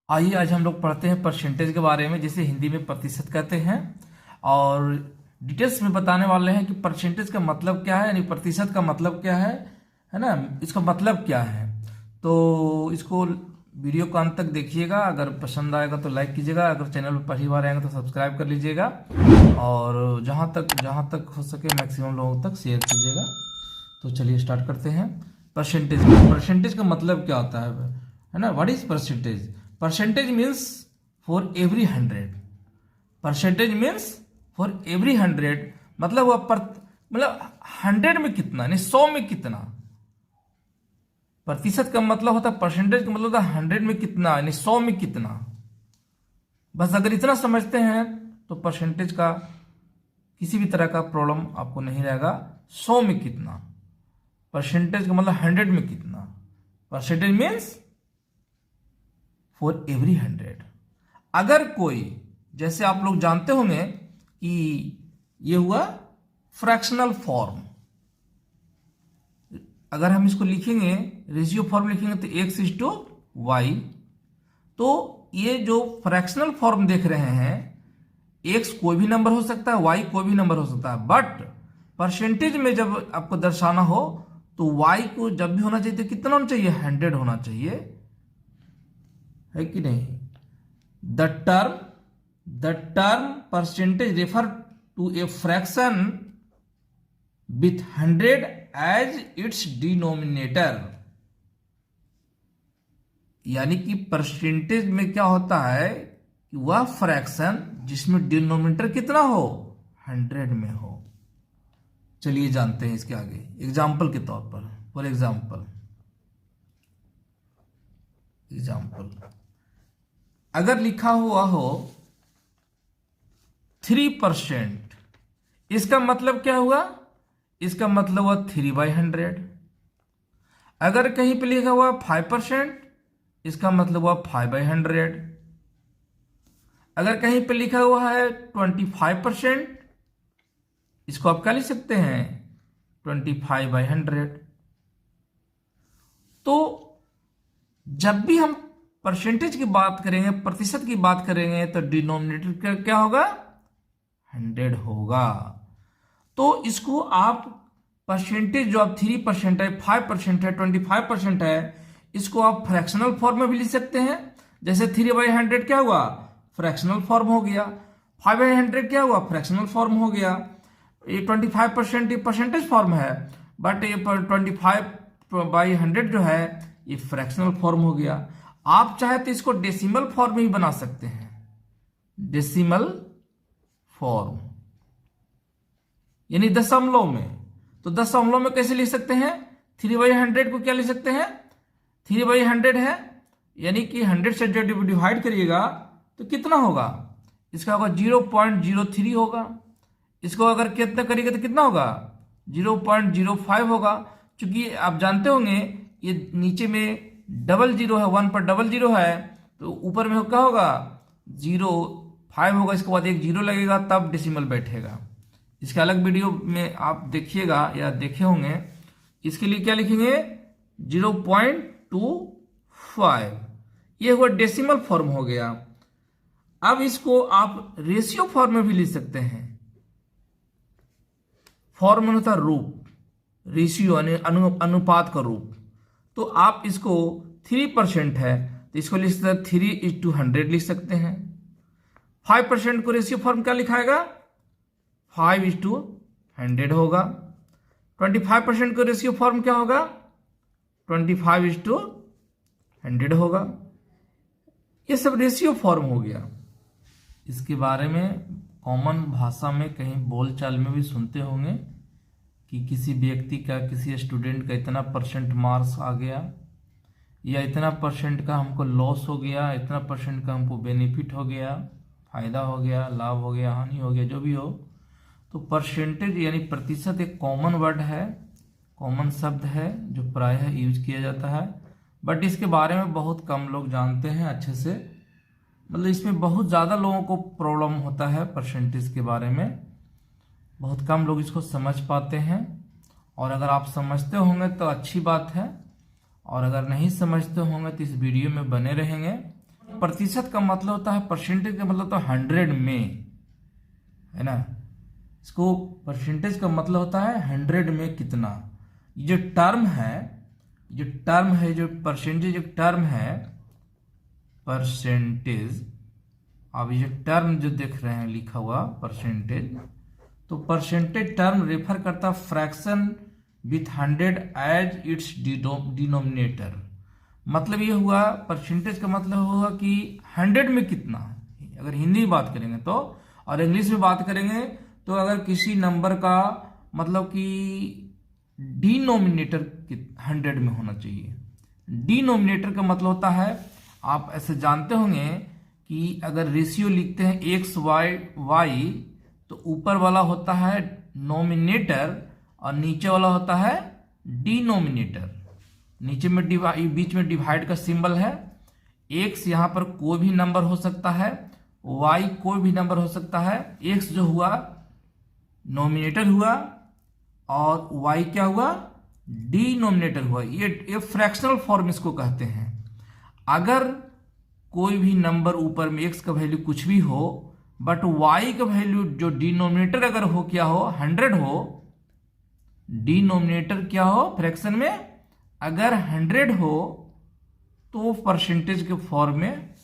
आइए आज हम लोग पढ़ते हैं परसेंटेज के बारे में, जिसे हिंदी में प्रतिशत कहते हैं। और डिटेल्स में बताने वाले हैं कि परसेंटेज का मतलब क्या है, यानी प्रतिशत का मतलब क्या है ना, इसका मतलब क्या है। तो इसको वीडियो को अंत तक देखिएगा। अगर पसंद आएगा तो लाइक कीजिएगा, अगर चैनल पर पहली बार आएंगे तो सब्सक्राइब कर लीजिएगा, और जहाँ तक हो सके मैक्सिमम लोगों तक शेयर कीजिएगा। तो चलिए स्टार्ट करते हैं। परसेंटेज का मतलब क्या होता है ना। What is percentage? Percentage means for every 100। Percentage means for every 100 मतलब मतलब 100 में कितना, यानी 100 में कितना। प्रतिशत का मतलब होता है, परसेंटेज का मतलब होता है 100 में कितना, यानी 100 में कितना। बस अगर इतना समझते हैं तो परसेंटेज का किसी भी तरह का प्रॉब्लम आपको नहीं रहेगा। 100 में कितना, परसेंटेज का मतलब 100 में कितना। Percentage means for every 100। अगर कोई, जैसे आप लोग जानते होंगे कि ये हुआ फ्रैक्शनल फॉर्म। अगर हम इसको लिखेंगे, रेशियो फॉर्म लिखेंगे तो x/y। तो ये जो फ्रैक्शनल फॉर्म देख रहे हैं, x कोई भी नंबर हो सकता है, y कोई भी नंबर हो सकता है, बट परसेंटेज में जब आपको दर्शाना हो तो y को जब भी होना चाहिए तो कितना होना चाहिए, 100 होना चाहिए, है कि नहीं। The term percentage refer to a fraction with 100 as its denominator. यानी कि परसेंटेज में क्या होता है कि वह फ्रैक्शन जिसमें डिनोमिनेटर कितना हो, 100 में हो। चलिए जानते हैं इसके आगे एग्जाम्पल के तौर पर। फॉर एग्जाम्पल अगर लिखा हुआ हो 3%, इसका मतलब क्या हुआ, इसका मतलब हुआ 3/100। अगर कहीं पे लिखा हुआ 5%, इसका मतलब हुआ 5/100। अगर कहीं पे लिखा हुआ है 25%, इसको आप क्या लिख सकते हैं, 25/100। तो जब भी हम परसेंटेज की बात करेंगे, प्रतिशत की बात करेंगे, तो डिनोमिनेटर क्या होगा, 100 होगा। तो इसको आप परसेंटेज जो आप 3% है, 5% है, 25% है, इसको आप फ्रैक्शनल फॉर्म में भी लिख सकते हैं। जैसे 3/100 क्या हुआ, फ्रैक्शनल फॉर्म हो गया। 5/100 क्या हुआ, फ्रैक्शनल फॉर्म हो गया। ये 25% ये परसेंटेज फॉर्म है, बट ये 25/100 जो है ये फ्रैक्शनल फॉर्म हो गया। आप चाहे तो इसको डेसिमल फॉर्म में ही बना सकते हैं, डेसिमल फॉर्म यानी दशमलव में। तो दशमलव में कैसे लिख सकते हैं, 3/100 को क्या लिख सकते हैं, 3/100 है, यानी कि 100 से जब डिवाइड करिएगा तो कितना होगा, इसका होगा 0.03 होगा। इसको अगर कितना करिएगा तो कितना होगा, 0.05 होगा। क्योंकि आप जानते होंगे ये नीचे में डबल जीरो है, 1 पर डबल जीरो है, तो ऊपर में क्या होगा, 0.5 होगा। इसके बाद एक जीरो लगेगा तब डेसिमल बैठेगा। इसके अलग वीडियो में आप देखिएगा या देखे होंगे। इसके लिए क्या लिखेंगे, 0.25। ये हुआ डेसिमल फॉर्म हो गया। अब इसको आप रेशियो फॉर्म में भी लिख सकते हैं। फॉर्म में होता है रूप, रेशियो अनुपात का रूप। तो आप इसको 3% है तो इसको लिख सकते हैं 3:100 लिख सकते हैं। 5% को रेशियो फॉर्म क्या लिखाएगा, 5:100 होगा। 25% को रेशियो फॉर्म क्या होगा, 25:100 होगा। ये सब रेशियो फॉर्म हो गया। इसके बारे में कॉमन भाषा में कहीं बोलचाल में भी सुनते होंगे कि किसी व्यक्ति का, किसी स्टूडेंट का इतना % मार्क्स आ गया, या इतना % का हमको लॉस हो गया, इतना % का हमको बेनिफिट हो गया, फायदा हो गया, लाभ हो गया, हानि हो गया, जो भी हो। तो परसेंटेज यानी प्रतिशत एक कॉमन वर्ड है, कॉमन शब्द है जो प्रायः यूज किया जाता है, बट इसके बारे में बहुत कम लोग जानते हैं अच्छे से। मतलब इसमें बहुत ज़्यादा लोगों को प्रॉब्लम होता है परसेंटेज के बारे में, बहुत कम लोग इसको समझ पाते हैं। और अगर आप समझते होंगे तो अच्छी बात है, और अगर नहीं समझते होंगे तो इस वीडियो में बने रहेंगे। प्रतिशत का मतलब होता है, परसेंटेज का मतलब तो 100 में, है ना। इसको परसेंटेज का मतलब होता है 100 में कितना। ये जो टर्म है, जो परसेंटेज एक टर्म है, परसेंटेज। अब ये टर्म जो देख रहे हैं लिखा हुआ परसेंटेज, तो परसेंटेज टर्म रेफर करता fraction with 100 as its denominator. मतलब ये हुआ, परसेंटेज का मतलब हुआ कि 100 में कितना, अगर हिंदी में बात करेंगे तो, और इंग्लिश में बात करेंगे तो अगर किसी नंबर का मतलब कि डिनोमिनेटर 100 में होना चाहिए। डिनोमिनेटर का मतलब होता है, आप ऐसे जानते होंगे कि अगर रेशियो लिखते हैं एक्स वाई, तो ऊपर वाला होता है नोमिनेटर और नीचे वाला होता है डिनोमिनेटर। नीचे में बीच में डिवाइड का सिंबल है। एक्स यहां पर कोई भी नंबर हो सकता है, वाई कोई भी नंबर हो सकता है। एक्स जो हुआ नोमिनेटर हुआ और वाई क्या हुआ, डिनोमिनेटर हुआ। ये फ्रैक्शनल फॉर्म इसको कहते हैं। अगर कोई भी नंबर ऊपर में एक्स का वैल्यू कुछ भी हो, बट वाई का वैल्यू जो डिनोमिनेटर अगर हो क्या हो, 100 हो, डिनोमिनेटर क्या हो फ्रैक्शन में अगर 100 हो, तो परसेंटेज के फॉर्म में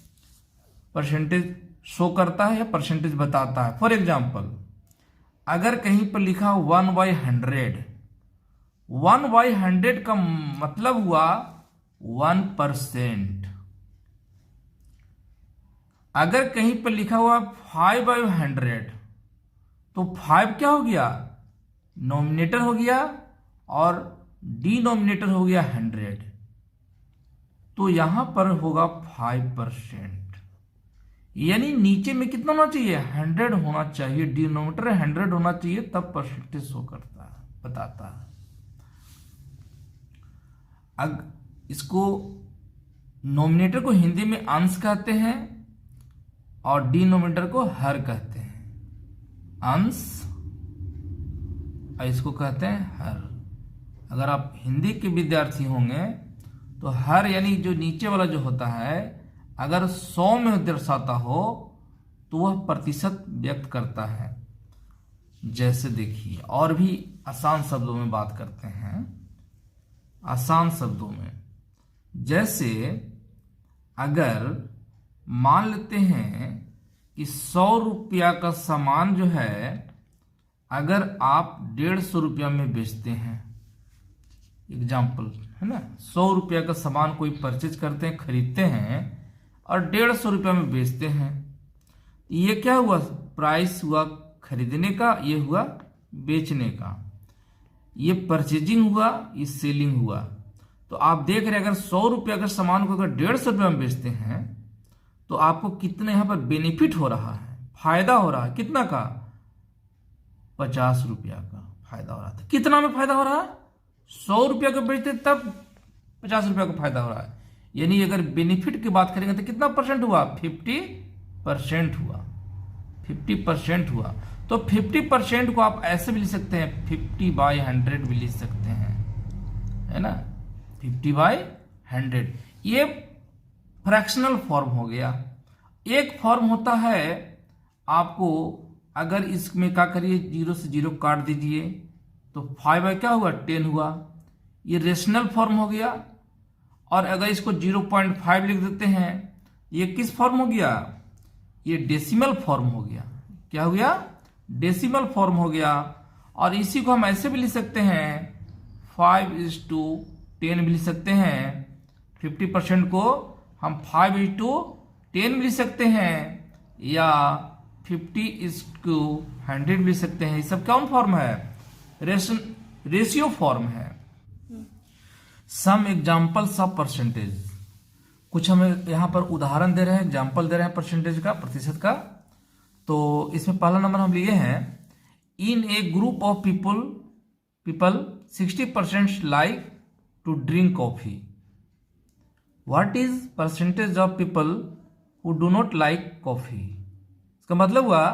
परसेंटेज शो करता है या परसेंटेज बताता है। फॉर एग्जाम्पल, अगर कहीं पर लिखा 1/100, 1/100 का मतलब हुआ 1%। अगर कहीं पर लिखा हुआ 5/100, तो 5 क्या हो गया, नोमिनेटर हो गया और डिनोमिनेटर हो गया 100, तो यहां पर होगा 5%। यानी नीचे में कितना होना चाहिए, 100 होना चाहिए, डिनोमिनेटर 100 होना चाहिए, तब परसेंटेज शो करता है, बताता है। इसको नोमिनेटर को हिंदी में अंश कहते हैं और डिनोमिनेटर को हर कहते हैं। अंश और इसको कहते हैं हर। अगर आप हिंदी के विद्यार्थी होंगे तो हर यानी जो नीचे वाला जो होता है, अगर 100 में दर्शाता हो तो वह प्रतिशत व्यक्त करता है। जैसे देखिए, और भी आसान शब्दों में बात करते हैं, आसान शब्दों में। जैसे अगर मान लेते हैं कि 100 रुपया का सामान जो है अगर आप 150 रुपया में बेचते हैं, एग्जाम्पल है ना, 100 रुपया का सामान कोई परचेज करते हैं, खरीदते हैं और 150 रुपया में बेचते हैं। ये क्या हुआ, प्राइस हुआ खरीदने का, ये हुआ बेचने का। ये परचेजिंग हुआ, ये सेलिंग हुआ। तो आप देख रहे हैं अगर 100 रुपया का सामान को अगर 150 रुपया में बेचते हैं तो आपको कितने यहां पर बेनिफिट हो रहा है, फायदा हो रहा है, कितना का, 50 रुपया का फायदा हो रहा था। कितना में फायदा हो रहा है, 100 रुपया का बेचते तब 50 रुपया का फायदा हो रहा है। यानी अगर बेनिफिट की बात करेंगे तो कितना परसेंट हुआ, 50% हुआ, 50% हुआ। तो 50% को आप ऐसे भी लिख सकते हैं, 50/100 भी लिख सकते हैं, है ना, 50/100। ये फ्रैक्शनल फॉर्म हो गया। एक फॉर्म होता है, आपको अगर इसमें क्या करिए, 0 से 0 काट दीजिए तो 5 क्या हुआ, 10 हुआ। ये रेशनल फॉर्म हो गया। और अगर इसको 0.5 लिख देते हैं, ये किस फॉर्म हो गया, ये डेसिमल फॉर्म हो गया। क्या हो गया, डेसिमल फॉर्म हो गया। और इसी को हम ऐसे भी लिख सकते हैं, 5:10 भी लिख सकते हैं। 50% को हम 5:10 भी लिख सकते हैं, या 50:100 भी लिख सकते हैं। ये सब कौन फॉर्म है, रेशियो फॉर्म है। सम एग्जाम्पल्स ऑफ परसेंटेज, कुछ हमें यहां पर उदाहरण दे रहे हैं, एग्जाम्पल दे रहे हैं परसेंटेज का, प्रतिशत का। तो इसमें पहला नंबर हम लिए हैं, in a group of people 60% like to drink coffee. What is percentage of people who do not like coffee. इसका मतलब हुआ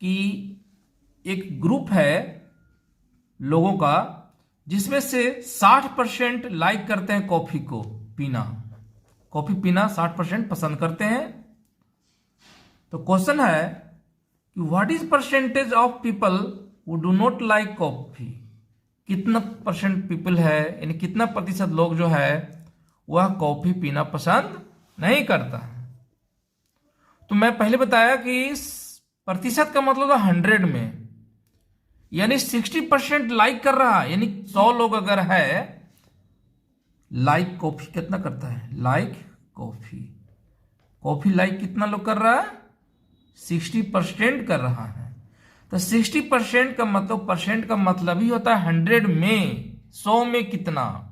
कि एक ग्रुप है लोगों का जिसमें से 60% लाइक करते हैं कॉफी को पीना, कॉफी पीना 60% पसंद करते हैं। तो क्वेश्चन है कि what is percentage of people who do not like coffee. कितना परसेंट पीपल है, यानी कितना प्रतिशत लोग जो है वह कॉफी पीना पसंद नहीं करता है। तो मैं पहले बताया कि प्रतिशत का मतलब था 100 में, यानी 60% लाइक कर रहा है, यानी 100 लोग अगर है लाइक कॉफी कितना करता है, लाइक कॉफी, कॉफी लाइक कितना लोग कर रहा है, 60% कर रहा है। तो 60% का मतलब, परसेंट का मतलब ही होता है 100 में, 100 में कितना।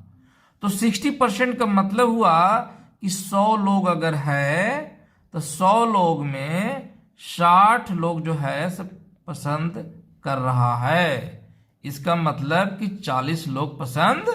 तो 60% का मतलब हुआ कि 100 लोग अगर है तो 100 लोग में 60 लोग जो है सब पसंद कर रहा है। इसका मतलब कि 40 लोग पसंद,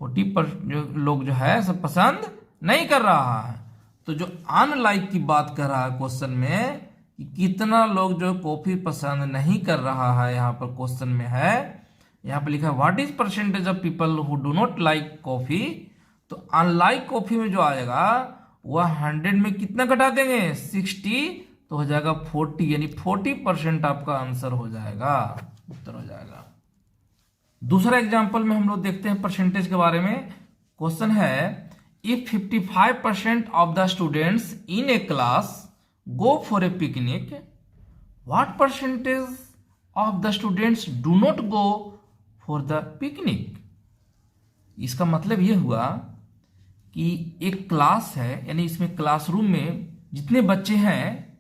40% लोग जो है सब पसंद नहीं कर रहा है। तो जो अनलाइक की बात कर रहा है क्वेश्चन में कि कितना लोग जो कॉफी पसंद नहीं कर रहा है, यहां पर क्वेश्चन में है, यहां पर लिखा है what is percentage of people who do not like coffee. तो अनलाइक कॉफी में जो आएगा वह 100 में कितना घटा देंगे, 60, तो हो जाएगा 40, यानी 40% आपका आंसर हो जाएगा, उत्तर हो जाएगा। दूसरा एग्जांपल में हम लोग देखते हैं परसेंटेज के बारे में। क्वेश्चन है if 55% of the students in A class go for a picnic, what percentage of the students do not go for the picnic. इसका मतलब यह हुआ कि एक क्लास है, यानी इसमें क्लासरूम में जितने बच्चे हैं,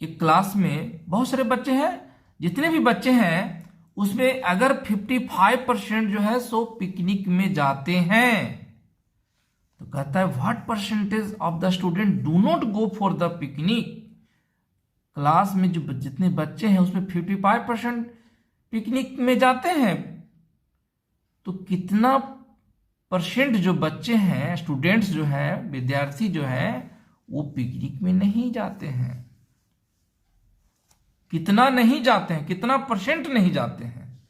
एक क्लास में बहुत सारे बच्चे हैं, जितने भी बच्चे हैं उसमें अगर 55% जो है सो पिकनिक में जाते हैं, तो कहता है what percentage of the student do not go for the picnic. Class में जो जितने बच्चे हैं उसमें 55% पिकनिक में जाते हैं, तो कितना परसेंट जो बच्चे हैं, स्टूडेंट्स जो हैं, विद्यार्थी जो हैं, वो पिकनिक में नहीं जाते हैं। कितना नहीं जाते हैं, कितना परसेंट नहीं जाते हैं।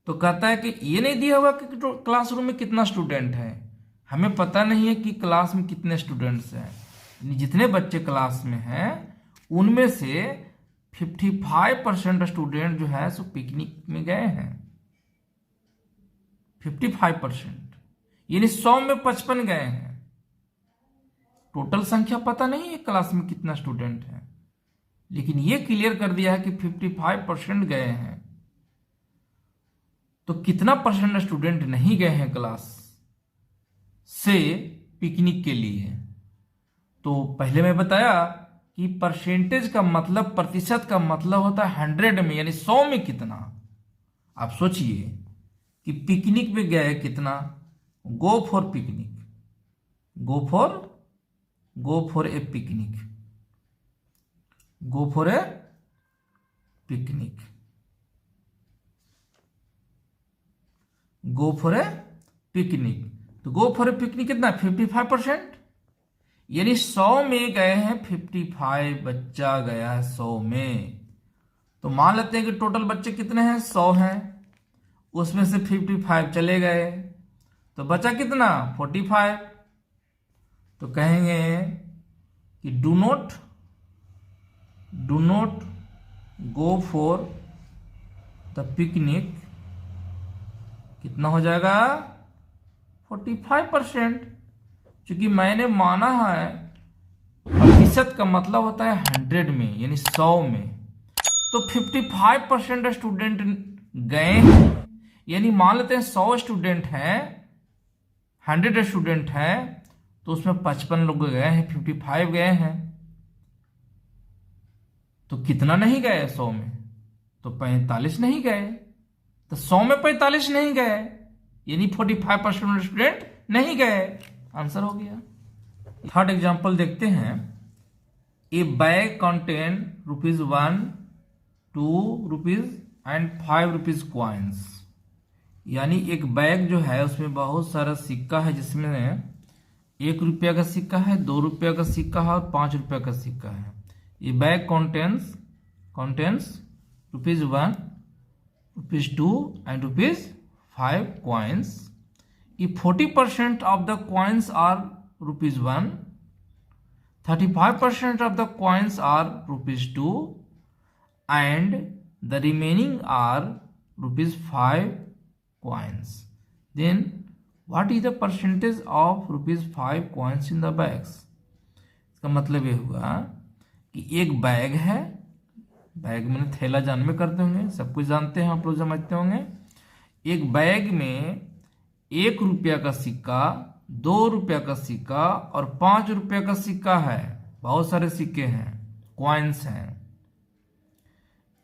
तो कहता है कि ये नहीं दिया हुआ कि क्लासरूम में कितना स्टूडेंट है, हमें पता नहीं है कि क्लास में कितने स्टूडेंट्स हैं। जितने बच्चे क्लास में हैं उनमें से 55% स्टूडेंट जो है सो पिकनिक में गए हैं। 55%, यानी 100 में 55 गए हैं। टोटल संख्या पता नहीं है क्लास में कितना स्टूडेंट है, लेकिन यह क्लियर कर दिया है कि 55% गए हैं। तो कितना परसेंट स्टूडेंट नहीं गए हैं क्लास से पिकनिक के लिए। तो पहले मैं बताया कि परसेंटेज का मतलब, प्रतिशत का मतलब होता है 100 में, यानी 100 में कितना। आप सोचिए कि पिकनिक में गए कितना, go for picnic, go for a picnic, go for a picnic, go for a picnic. तो गो फॉर ए पिकनिक कितना, 55%, यानी 100 में गए हैं 55, बच्चा गया है 100 में। तो मान लेते हैं कि टोटल बच्चे कितने हैं, 100 हैं, उसमें से 55 चले गए, तो बचा कितना, 45। तो कहेंगे कि do not go for the picnic, कितना हो जाएगा, 45%। क्योंकि मैंने माना है प्रतिशत का मतलब होता है 100 में, यानी 100 में। तो 55% स्टूडेंट गए हैं, यानी मान लेते हैं 100 स्टूडेंट हैं, 100 स्टूडेंट हैं, तो उसमें 55 लोग गए हैं, 55 गए हैं। तो कितना नहीं गए 100 में, तो 45 नहीं गए। तो 100 में 45 नहीं गए, यानी 45% स्टूडेंट नहीं गए, आंसर हो गया। थर्ड एग्जांपल देखते हैं। ए बैग कंटेन ₹1, ₹2 एंड ₹5 कॉइन्स, यानी एक बैग जो है उसमें बहुत सारा सिक्का है, जिसमें ₹1 का सिक्का है, ₹2 का सिक्का है और ₹5 का सिक्का है। ये बैग कंटेन्स ₹1, ₹2 एंड ₹5 कॉइन्स कि 40% of the coins are ₹1, 35% of the coins are ₹2 and the remaining are ₹5 coins. Then what is the percentage of ₹5 coins in the bags? इसका मतलब ये हुआ कि एक बैग है, बैग में थैला जान में करते होंगे, सब कुछ जानते हैं आप लोग, समझते होंगे। एक बैग में ₹1 का सिक्का, ₹2 का सिक्का और ₹5 का सिक्का है, बहुत सारे सिक्के हैं, कॉइन्स हैं।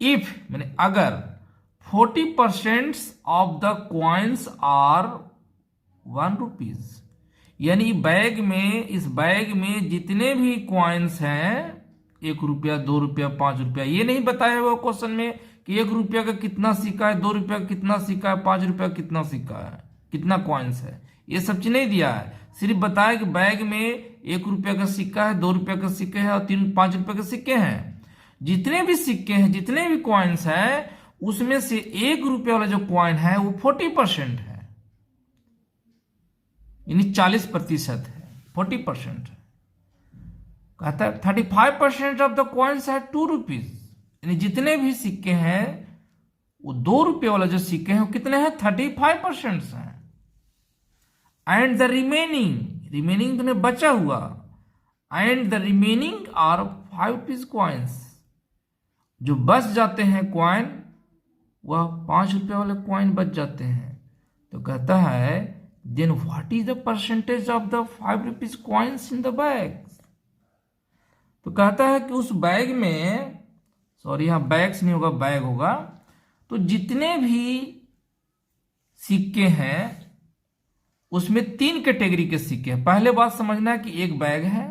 इफ मैंने अगर 40% ऑफ द कॉइन्स आर ₹1, यानी बैग में, इस बैग में जितने भी कॉइन्स हैं, ₹1, ₹2, ₹5, ये नहीं बताया हुआ क्वेश्चन में कि ₹1 का कितना सिक्का है, ₹2 का कितना सिक्का है, ₹5 का कितना सिक्का है, कितना कॉइन्स है, ये सब चीज नहीं दिया है। सिर्फ बताया कि बैग में ₹1 का सिक्का है, ₹2 का सिक्के हैं और ₹5 के सिक्के हैं। जितने भी सिक्के हैं, जितने भी कॉइन्स हैं, उसमें से ₹1 वाला जो कॉइन है वो 40% है, यानी 40% है, 40% है। कहता है 35% ऑफ द कॉइन्स है ₹2, यानी जितने भी सिक्के हैं वो ₹2 वाला जो सिक्के हैं वो कितने हैं, 35% हैं। एंड द रिमेनिंग तो बचा हुआ, and the remaining are ₹5 coins, जो बच जाते हैं कॉइन, वह ₹5 वाले कॉइन बच जाते हैं। तो कहता है then what is the percentage of the ₹5 coins in the bag. तो कहता है कि उस बैग में, सॉरी यहां बैग्स नहीं होगा, बैग होगा, तो जितने भी सिक्के हैं उसमें 3 कैटेगरी के सिक्के हैं। पहले बात समझना है कि एक बैग है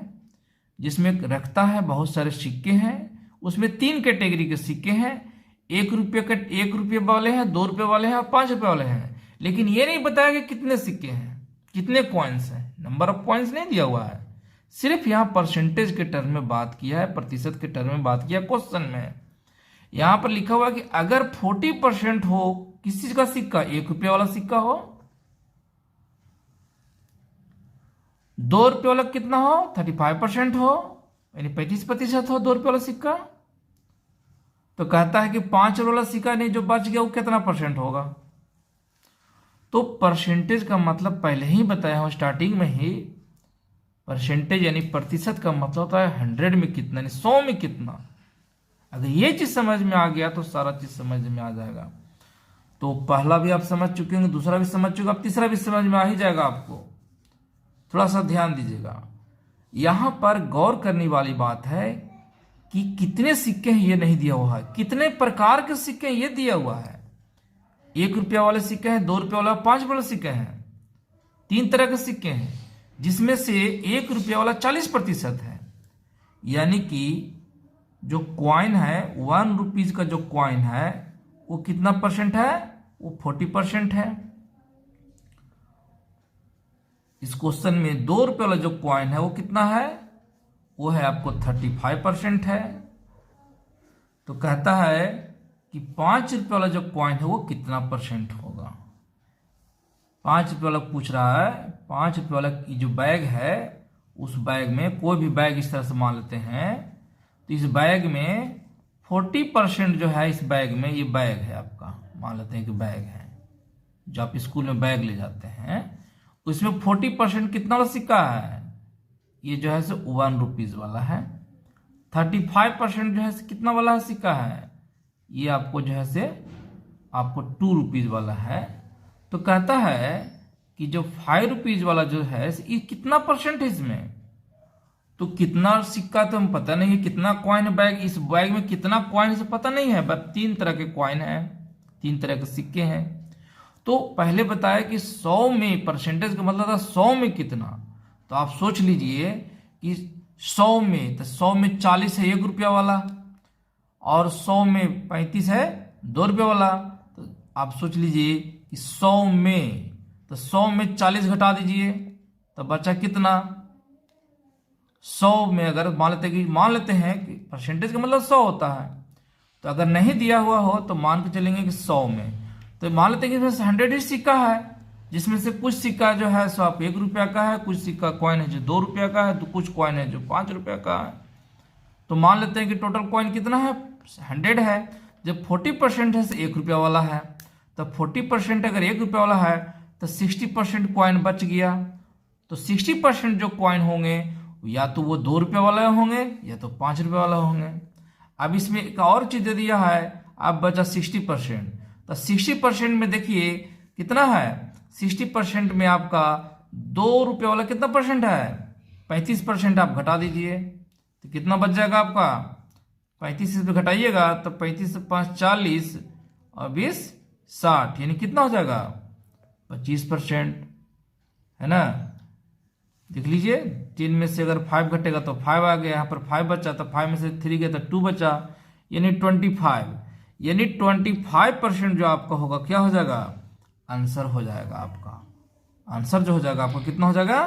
जिसमें रखता है बहुत सारे सिक्के हैं, उसमें 3 कैटेगरी के सिक्के हैं, ₹1 वाले हैं, ₹2 वाले हैं और ₹5 वाले हैं। लेकिन ये नहीं बताया कि कितने सिक्के हैं, कितने कॉइन्स हैं, नंबर ऑफ कॉइन्स नहीं दिया हुआ है। सिर्फ यहाँ परसेंटेज के टर्म में बात किया है, प्रतिशत के टर्म में बात किया क्वेश्चन में। यहां पर लिखा हुआ कि अगर 40% हो किसी का सिक्का, ₹1 वाला सिक्का हो, ₹2 वाला कितना हो, 35% हो, यानी 35% हो ₹2 वाला सिक्का। तो कहता है कि ₹5 वाला सिक्का नहीं जो बच गया वो कितना % होगा। तो परसेंटेज का मतलब पहले ही बताया हूं स्टार्टिंग में ही, परसेंटेज यानी प्रतिशत का मतलब होता है 100 में कितना, यानी 100 में कितना। अगर ये चीज समझ में आ गया तो सारा चीज समझ में आ जाएगा। तो पहला भी आप समझ चुके होंगे, दूसरा भी समझ चुके, अब तीसरा भी समझ में आ ही जाएगा आपको। थोड़ा सा ध्यान दीजिएगा, यहां पर गौर करने वाली बात है कि कितने सिक्के हैं ये नहीं दिया हुआ है, कितने प्रकार के सिक्के ये दिया हुआ है। ₹1 वाले सिक्के हैं, ₹2 वाला, ₹5 वाले सिक्के हैं, 3 तरह के सिक्के हैं, जिसमें से ₹1 वाला 40% है, यानी कि जो क्वाइन है ₹1 का जो क्वाइन है वो कितना % है, वो 40% है। इस क्वेश्चन में ₹2 वाला जो क्वाइन है वो कितना है, वो है आपको 35% है। तो कहता है कि ₹5 वाला जो क्वाइन है वो कितना % होगा। ₹5 वाला पूछ रहा है, ₹5 वाला जो बैग है, उस बैग में कोई भी बैग इस तरह से मान लेते हैं, तो इस बैग में 40% जो है, इस बैग में, ये बैग है आपका, मान लेते हैं कि बैग है जो आप स्कूल में बैग ले जाते हैं, उसमें 40% कितना वाला सिक्का है, ये जो है सो ₹1 वाला है। 35% जो है कितना वाला सिक्का है, ये आपको जो है से आपको ₹2 वाला है। तो कहता है कि जो ₹5 वाला जो है ये कितना % है इसमें। तो कितना सिक्का तो हम पता नहीं है, कितना कॉइन बैग, इस बैग में कितना कॉइन से पता नहीं है, बस 3 तरह के कॉइन है, 3 तरह के सिक्के हैं। तो पहले बताया कि 100 में, परसेंटेज का मतलब था 100 में कितना। तो आप सोच लीजिए कि 100 में, तो 100 में 40 है ₹1 वाला, और 100 में 35 है ₹2 वाला। तो आप सोच लीजिए कि 100 में, तो 100 में 40 घटा दीजिए तो बचा कितना। 100 में अगर मान लेते हैं कि परसेंटेज का मतलब 100 होता है, तो अगर नहीं दिया हुआ हो तो मान के चलेंगे कि 100 में, तो मान लेते हैं कि इसमें 100 ही सिक्का है, जिसमें से कुछ सिक्का जो है सो आप 1 रुपया का है, कुछ सिक्का कॉइन है जो 2 रुपया का है, तो कुछ कॉइन है जो 5 रुपया का है। तो मान लेते हैं कि टोटल कॉइन कितना है, 100 है। जब 40% है तो 1 रुपया वाला है, तो 40% अगर 1 रुपया वाला है तो 60% कॉइन बच गया। तो 60% जो कॉइन होंगे या तो वो 2 रुपये वाला होंगे या तो 5 रुपये वाला होंगे। अब इसमें एक और चीज़ दे दिया है, अब बचा 60%। तो 60% में देखिए कितना है, 60% में आपका 2 रुपये वाला कितना परसेंट है, 35% आप घटा दीजिए तो कितना बच जाएगा आपका, 35 से घटाइएगा तो 35 से 5 40 और 20 60, यानी कितना हो जाएगा 25%, है ना। देख लीजिए 10 में से अगर 5 घटेगा तो 5 आ गया, यहाँ पर 5 बचा तो 5 में से 3 गया तो 2 बचा, यानी 25, यानी 25% जो आपका होगा क्या हो जाएगा, आंसर हो जाएगा आपका। आंसर जो हो जाएगा आपका कितना हो जाएगा,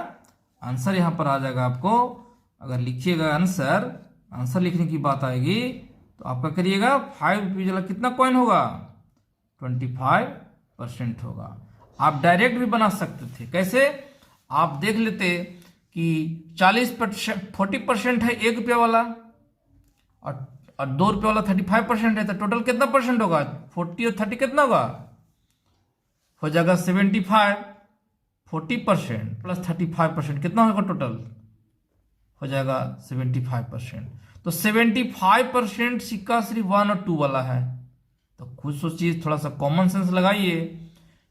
आंसर यहाँ पर आ जाएगा आपको। अगर लिखिएगा आंसर लिखने की बात आएगी तो आपका करिएगा 5 रुपये वाला कितना कॉइन होगा, 25% होगा। आप डायरेक्ट भी बना सकते थे, कैसे, आप देख लेते कि 40% है 1 रुपया वाला और 2 रुपये वाला 35% है, तो टोटल कितना परसेंट होगा, 40 और 30 कितना होगा, हो जाएगा 75। 40% प्लस 35% कितना होगा, टोटल हो जाएगा 75%। तो 75% सिक्का सिर्फ 1 और 2 वाला है। तो खुद सोचिए, थोड़ा सा कॉमन सेंस लगाइए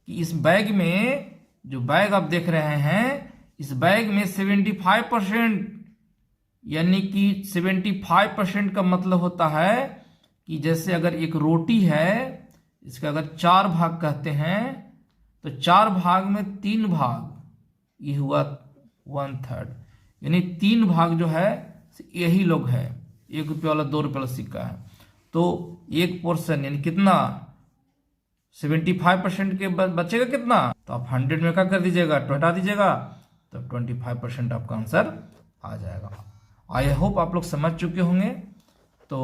कि इस बैग में, जो बैग आप देख रहे हैं, इस बैग में 75%, यानी कि 75% का मतलब होता है कि जैसे अगर एक रोटी है, इसका अगर 4 भाग कहते हैं तो 4 भाग में 3 भाग, ये हुआ 1/3, यानी 3 भाग जो है यही लोग है, 1 रुपये वाला 2 रुपये वाला सिक्का है। तो 1 पोर्शन यानी कितना, 75% के बचेगा कितना, तो आप 100 में क्या कर दीजिएगा, हटा दीजिएगा, तो 25% आपका आंसर आ जाएगा। आई होप आप लोग समझ चुके होंगे। तो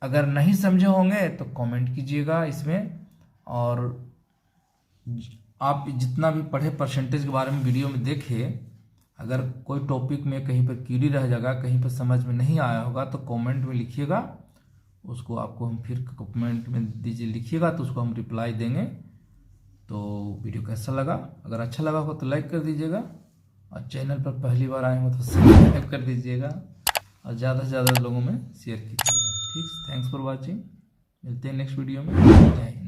अगर नहीं समझे होंगे तो कमेंट कीजिएगा इसमें, और आप जितना भी पढ़े परसेंटेज के बारे में वीडियो में देखे, अगर कोई टॉपिक में कहीं पर कीड़ी रह जाएगा, कहीं पर समझ में नहीं आया होगा तो कमेंट में लिखिएगा, उसको आपको हम फिर कमेंट में दीजिए, लिखिएगा तो उसको हम रिप्लाई देंगे। तो वीडियो कैसा लगा, अगर अच्छा लगा हो तो लाइक कर दीजिएगा, और चैनल पर पहली बार आए हो तो सब्सक्राइब कर दीजिएगा, और ज़्यादा से ज़्यादा लोगों में शेयर कीजिएगा। ठीक, थैंक्स फॉर वॉचिंग, मिलते हैं नेक्स्ट वीडियो में। जय हिंद।